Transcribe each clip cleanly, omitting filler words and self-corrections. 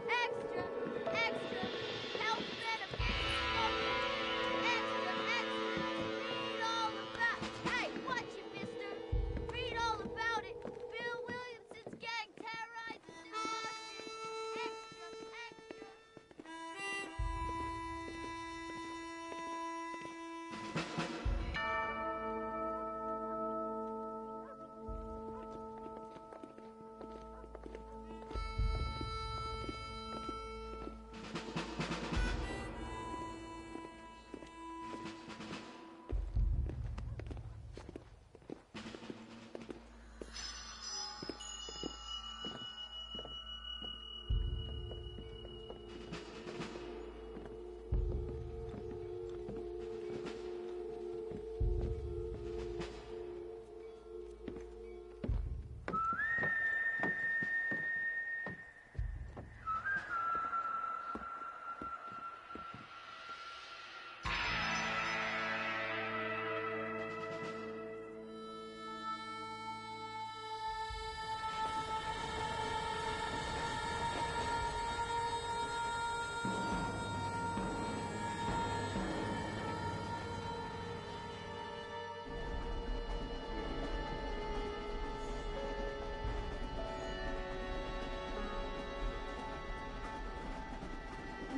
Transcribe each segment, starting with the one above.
Extra! Extra! Help benefits spoken! Extra! Extra! Read all about... Hey, watch it, mister! Read all about it! Bill Williamson's gang terrorizes New Orchard! Extra! Extra!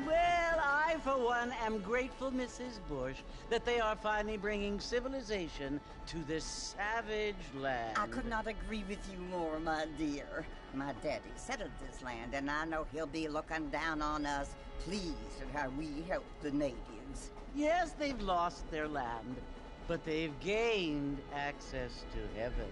Well, I, for one, am grateful, Mrs. Bush, that they are finally bringing civilization to this savage land. I could not agree with you more, my dear. My daddy settled this land, and I know he'll be looking down on us, pleased at how we help the natives. Yes, they've lost their land, but they've gained access to heaven.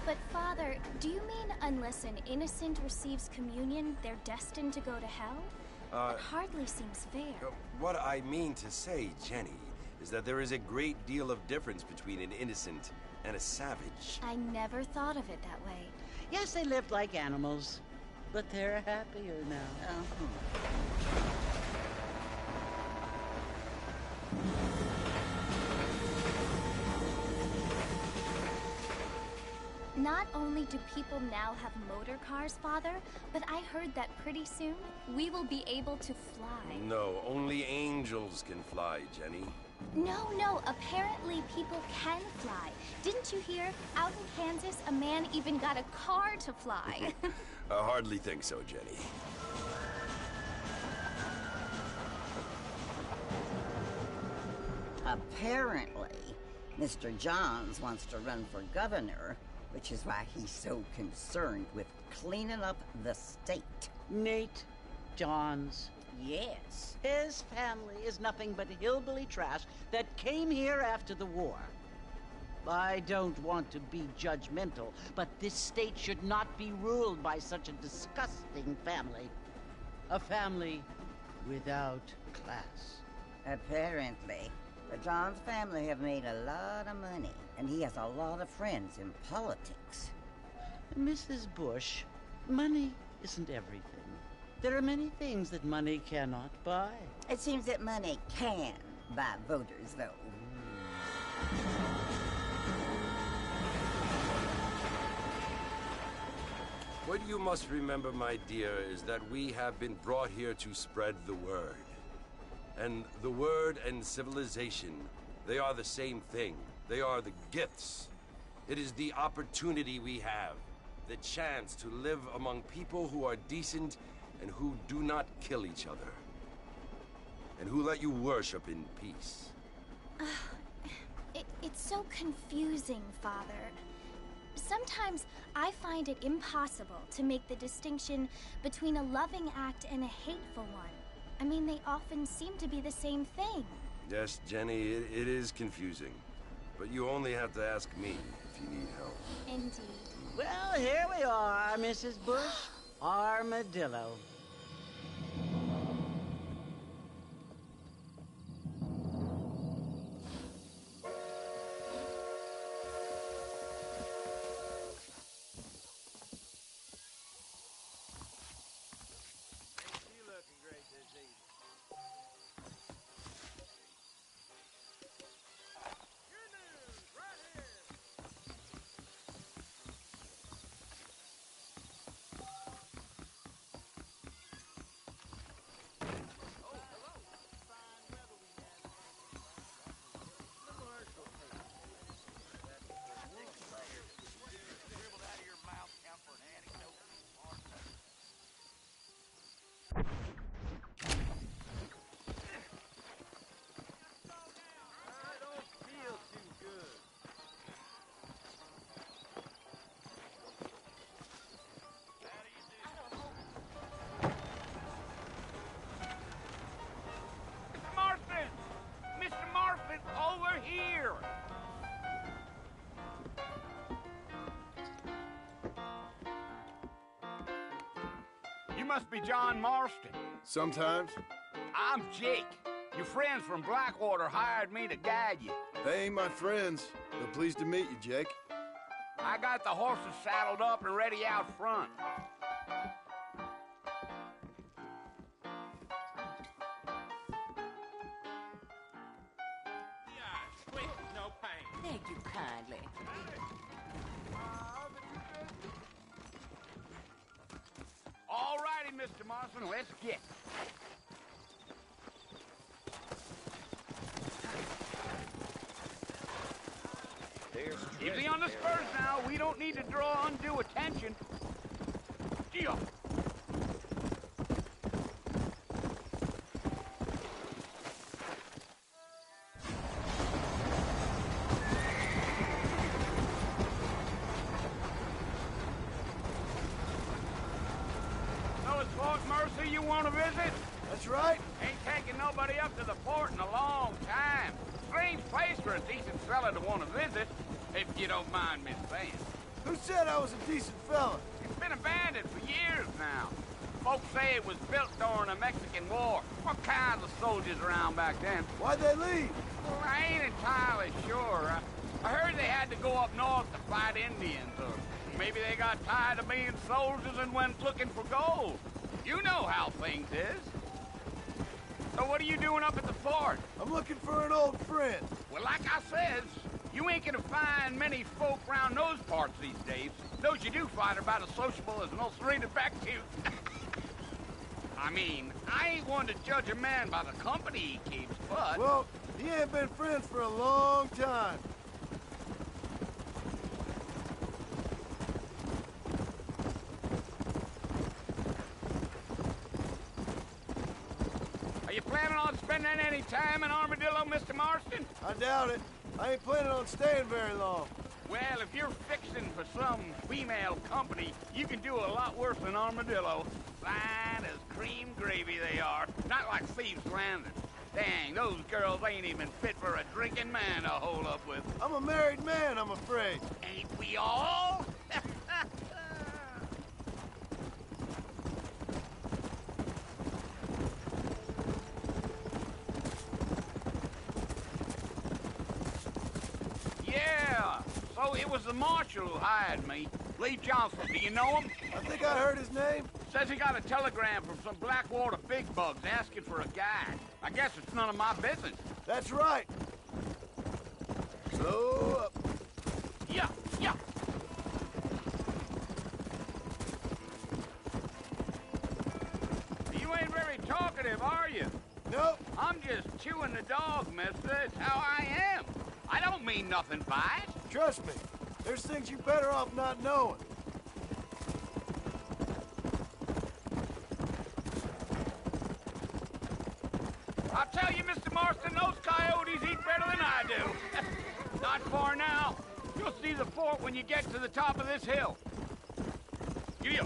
But Father, do you mean unless an innocent receives communion, they're destined to go to hell? That hardly seems fair. What I mean to say, Jenny, is that there is a great deal of difference between an innocent and a savage. I never thought of it that way. Yes, they lived like animals, but they're happier now. Not only do people now have motor cars, Father, but I heard that pretty soon we will be able to fly. No, only angels can fly, Jenny. No, apparently people can fly. Didn't you hear? Out in Kansas, a man even got a car to fly. I hardly think so, Jenny. Apparently, Mr. Johns wants to run for governor, which is why he's so concerned with cleaning up the state. Nate Johns. Yes. His family is nothing but hillbilly trash that came here after the war. I don't want to be judgmental, but this state should not be ruled by such a disgusting family. A family without class. Apparently. The Johns family have made a lot of money, and he has a lot of friends in politics. Mrs. Bush, money isn't everything. There are many things that money cannot buy. It seems that money can buy voters, though. What you must remember, my dear, is that we have been brought here to spread the word. And the word and civilization, they are the same thing. They are the gifts. It is the opportunity we have, the chance to live among people who are decent and who do not kill each other, and who let you worship in peace. It's so confusing, Father. Sometimes I find it impossible to make the distinction between a loving act and a hateful one. I mean, they often seem to be the same thing. Yes, Jenny, it is confusing. But you only have to ask me if you need help. Indeed. Well, here we are, Mrs. Bush. Armadillo. You must be John Marston. Sometimes. I'm Jake. Your friends from Blackwater hired me to guide you. They ain't my friends, but pleased to meet you, Jake. I got the horses saddled up and ready out front. No pain. Thank you kindly. All righty, Mr. Marston, let's get. Easy on the spurs now. We don't need to draw undue attention. Gee. So it's Fort Mercy you want to visit? That's right. Ain't taking nobody up to the port in a long time. Strange place for a decent fella to want to visit, if you don't mind me saying. Who said I was a decent fella? It's been abandoned for years now. Folks say it was built during the Mexican War. What kinds of soldiers around back then? Why'd they leave? Well, I ain't entirely sure. I heard they had to go up north to fight Indians, or maybe they got tired of being soldiers and went looking for gold. You know how things is. So what are you doing up at the fort? I'm looking for an old friend. Well, like I says, you ain't gonna find many folk round those parts these days. Those you do find are about as sociable as an ulcerated back tooth. I mean, I ain't one to judge a man by the company he keeps, but... Well, he ain't been friends for a long time. Are you planning on spending any time in Armadillo, Mr. Marston? I doubt it. I ain't planning on staying very long. Well, if you're fixing for some female company, you can do a lot worse than Armadillo. Fine as cream gravy they are. Not like Thieves' Landing. Dang, those girls ain't even fit for a drinking man to hold up with. I'm a married man, I'm afraid. Ain't we all? Yeah, so it was the marshal who hired me. Lee Johnson, do you know him? I think I heard his name. Says he got a telegram from some Blackwater big bugs asking for a guide. I guess it's none of my business. That's right. Slow up. Yeah, yeah. You ain't very talkative, are you? Nope. I'm just chewing the dog, mister. It's how I am. I don't mean nothing by it. Trust me. There's things you better off not knowing. I'll tell you, Mr. Marston, those coyotes eat better than I do. Not far now. You'll see see the fort when you get to the top of this hill. Yeah.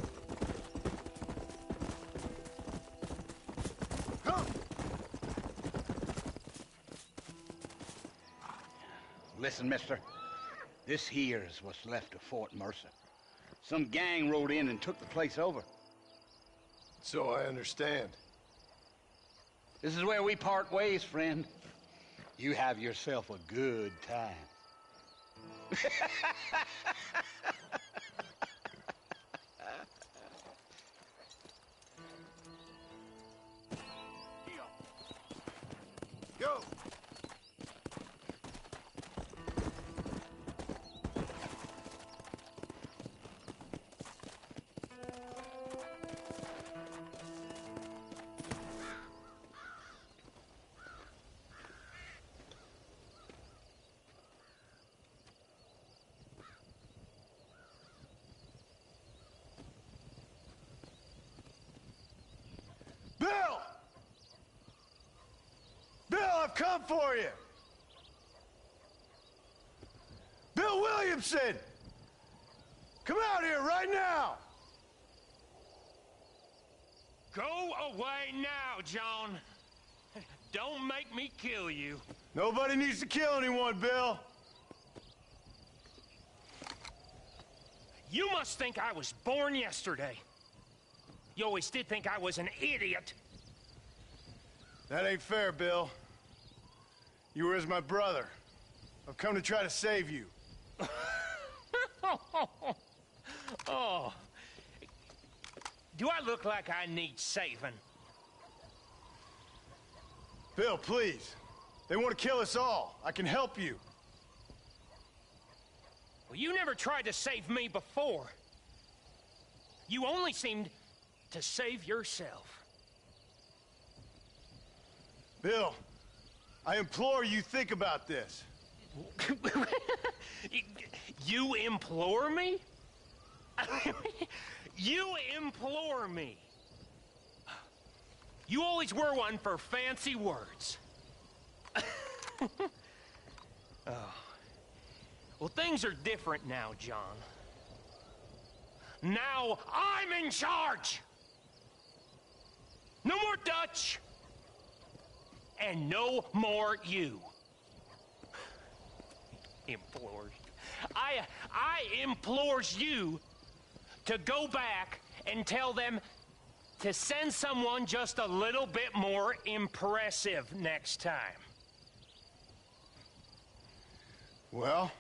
Listen, mister. This here is what's left of Fort Mercer. Some gang rode in and took the place over. So I understand. This is where we part ways, friend. You have yourself a good time. Go! Bill! Bill, I've come for you! Bill Williamson! Come out here right now! Go away now, John. Don't make me kill you. Nobody needs to kill anyone, Bill. You must think I was born yesterday. You always did think I was an idiot. That ain't fair, Bill. You were as my brother. I've come to try to save you. Oh. Do I look like I need saving? Bill, please. They want to kill us all. I can help you. Well, you never tried to save me before. You only seemed to save yourself. Bill, I implore you think about this. You implore me? You implore me. You always were one for fancy words. Oh. Well, things are different now, John. Now I'm in charge. No more Dutch. And no more you. Implores. I implores you to go back and tell them to send someone just a little bit more impressive next time. Well?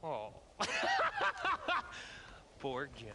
Oh. Poor John.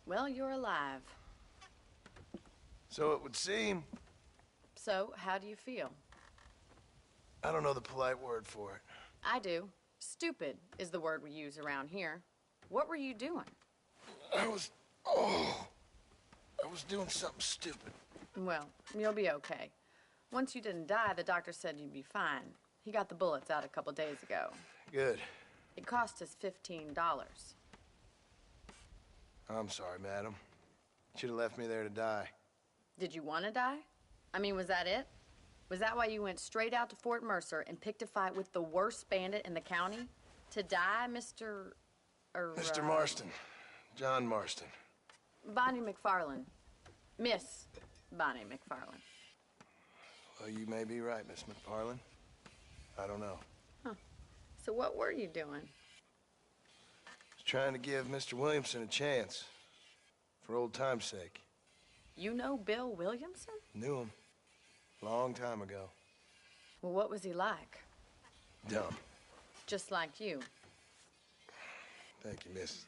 Well, you're alive. So it would seem. So, how do you feel? I don't know the polite word for it. I do. Stupid is the word we use around here. What were you doing? I was doing something stupid. Well, you'll be okay. Once you didn't die, the doctor said you'd be fine. He got the bullets out a couple days ago. Good. It cost us $15. I'm sorry, madam. Should have left me there to die. Did you want to die? I mean, was that it? Was that why you went straight out to Fort Mercer and picked a fight with the worst bandit in the county? To die, Mr. Mr. Marston. John Marston. Bonnie McFarland. Miss Bonnie McFarland. Well, you may be right, Miss McFarland. I don't know. Huh. So what were you doing? Just trying to give Mr. Williamson a chance. For old time's sake. You know Bill Williamson? Knew him. Long time ago. Well, what was he like? Dumb. Just like you. Thank you, miss.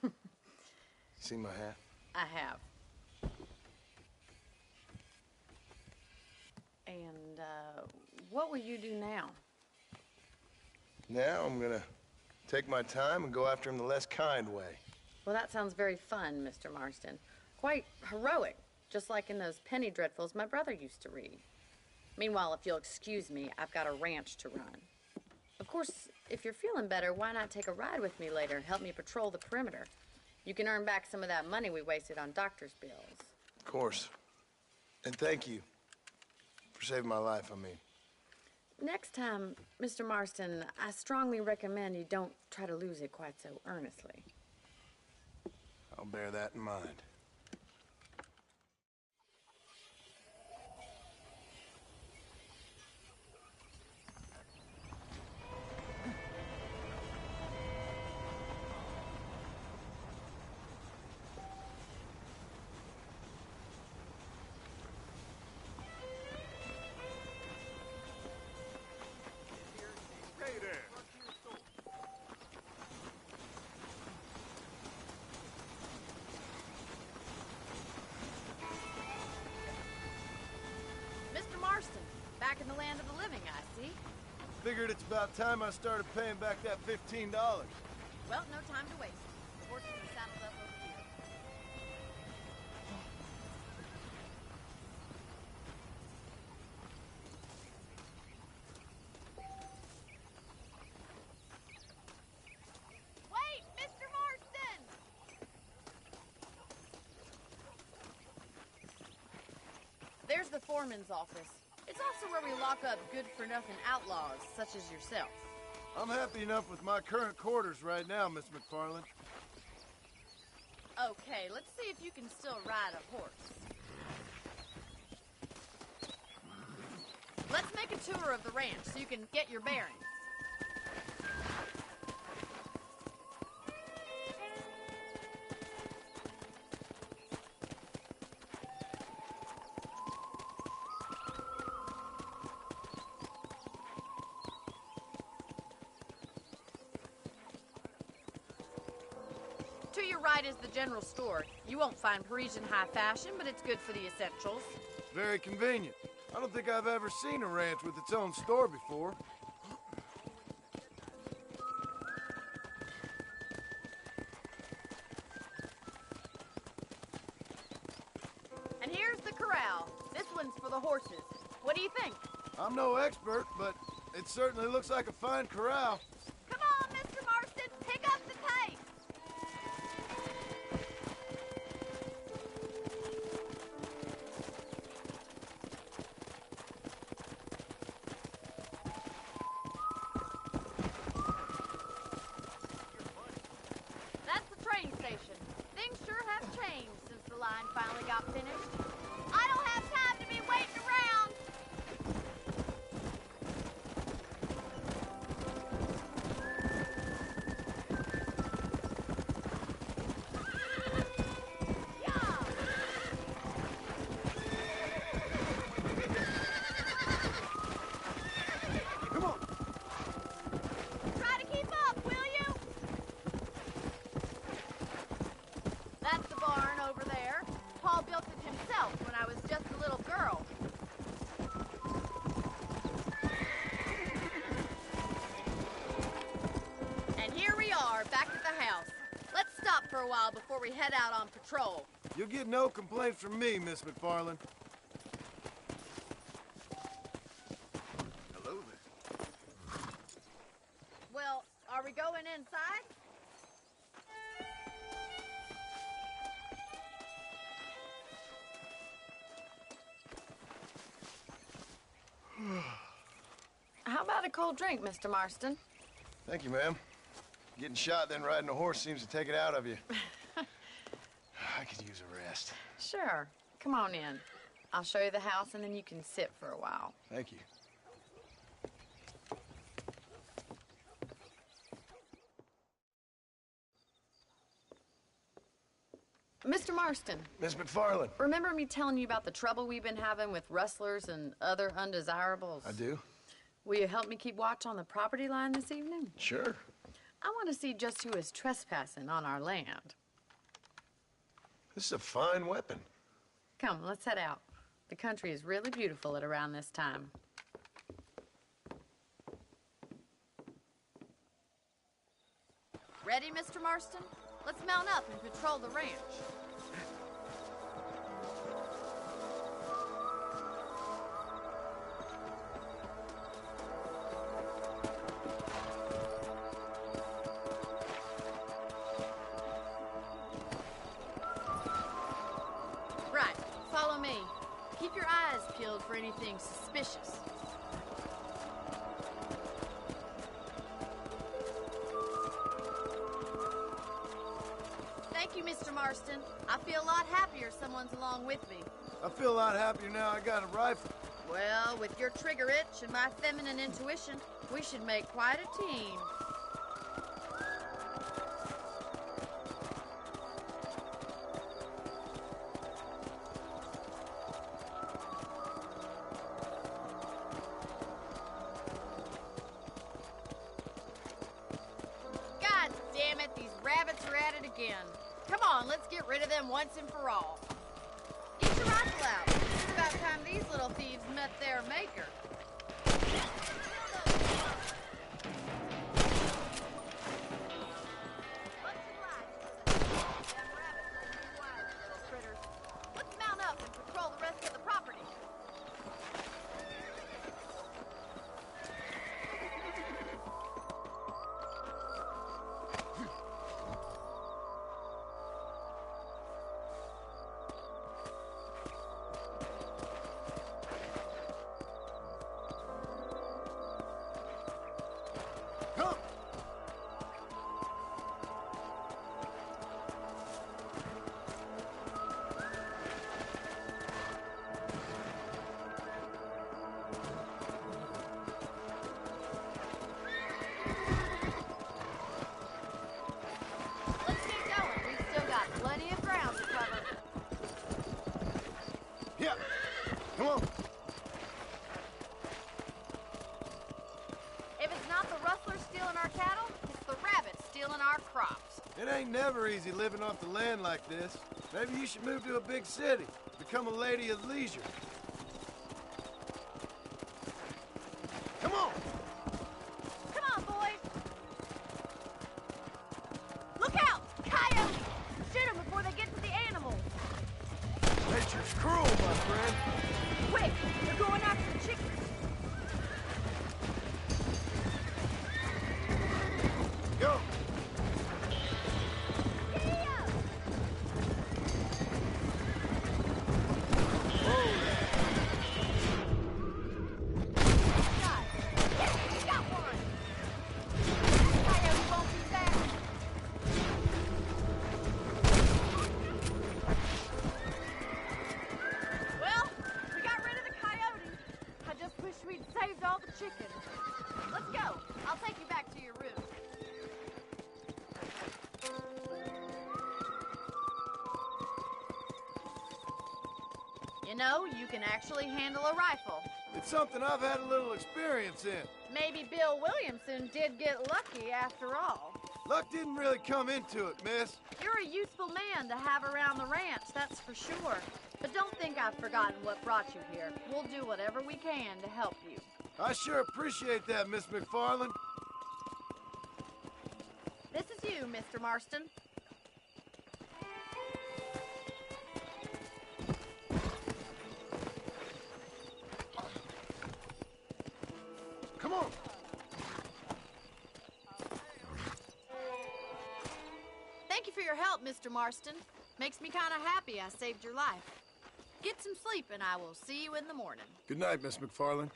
You see my hat? I have. And, what will you do now? Now I'm gonna take my time and go after him the less kind way. Well, that sounds very fun, Mr. Marston. Quite heroic, just like in those penny dreadfuls my brother used to read. Meanwhile, if you'll excuse me, I've got a ranch to run. Of course, if you're feeling better, why not take a ride with me later and help me patrol the perimeter? You can earn back some of that money we wasted on doctor's bills. Of course. And thank you for saving my life, I mean. Next time, Mr. Marston, I strongly recommend you don't try to lose it quite so earnestly. I'll bear that in mind. Mr. Marston, back in the land of the living, I see. Figured it's about time I started paying back that $15. Well, no time to waste. The horses are saddled up over here. Wait, Mr. Marston! There's the foreman's office. It's also where we lock up good-for-nothing outlaws, such as yourself. I'm happy enough with my current quarters right now, Miss McFarland. Okay, let's see if you can still ride a horse. Let's make a tour of the ranch so you can get your bearings. To your right is the general store. You won't find Parisian high fashion, but it's good for the essentials. Very convenient. I don't think I've ever seen a ranch with its own store before. And here's the corral. This one's for the horses. What do you think? I'm no expert, but it certainly looks like a fine corral. Come on, Mr. Marston, pick up the pace! That's the train station. Things sure have changed since the line finally got finished. I don't have time to be waiting around! Come on! Try to keep up, will you? That's the barn over there. Paul built it himself when I was just a little girl. And here we are, back at the house. Let's stop for a while before we head out on patrol. You'll get no complaints from me, Miss McFarland. Hello there. Well, are we going inside? How about a cold drink, Mr. Marston? Thank you, ma'am. Getting shot, then riding a horse seems to take it out of you. I could use a rest. Sure. Come on in. I'll show you the house, and then you can sit for a while. Thank you. Mr. Marston. Miss McFarland. Remember me telling you about the trouble we've been having with rustlers and other undesirables? I do. Will you help me keep watch on the property line this evening? Sure. I want to see just who is trespassing on our land. This is a fine weapon. Come, let's head out. The country is really beautiful at around this time. Ready, Mr. Marston? Let's mount up and patrol the ranch. Right, follow me. Keep your eyes peeled for anything suspicious. Thank you, Mr. Marston. I feel a lot happier someone's along with me. I feel a lot happier now I got a rifle. Well, with your trigger itch and my feminine intuition, we should make quite a team. God damn it, these rabbits are at it again. Come on, let's get rid of them once and for all. Get your rifle out. It's about time these little thieves met their maker. Let's mount up and patrol the rest of the property. Come! Let's get going. We've still got plenty of ground to cover. Yeah! Come on! If it's not the rustlers stealing our cattle, it's the rabbits stealing our crops. It ain't never easy living off the land like this. Maybe you should move to a big city. Become a lady of leisure. Come on! Come on, boys. Look out! Coyotes! Shoot them before they get to the animals. Nature's cruel, my friend. Quick! They're going after the chickens. Go! Got one! Coyote won't be fast. Well, we got rid of the coyote. I just wish we'd saved all the chickens. Let's go. I'll take you back to your room. You know, you can actually handle a rifle. It's something I've had a little experience in. Maybe Bill Williamson did get lucky after all. Luck didn't really come into it, miss. You're a useful man to have around the ranch, that's for sure. But don't think I've forgotten what brought you here. We'll do whatever we can to help you. I sure appreciate that, Miss McFarland. This is you, Mr. Marston. Come on! Thank you for your help, Mr. Marston. Makes me kind of happy I saved your life. Get some sleep and I will see you in the morning. Good night, Miss McFarland.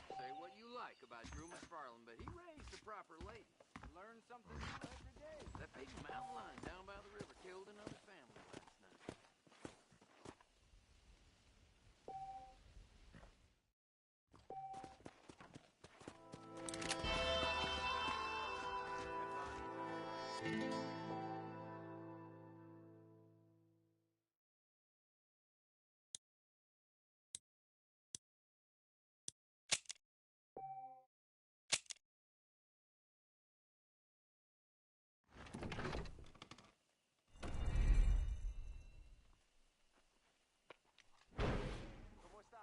Say what you like about Drew McFarland, but he raised the proper lady. Learn something new every day. That big mountain lion down by the river killed another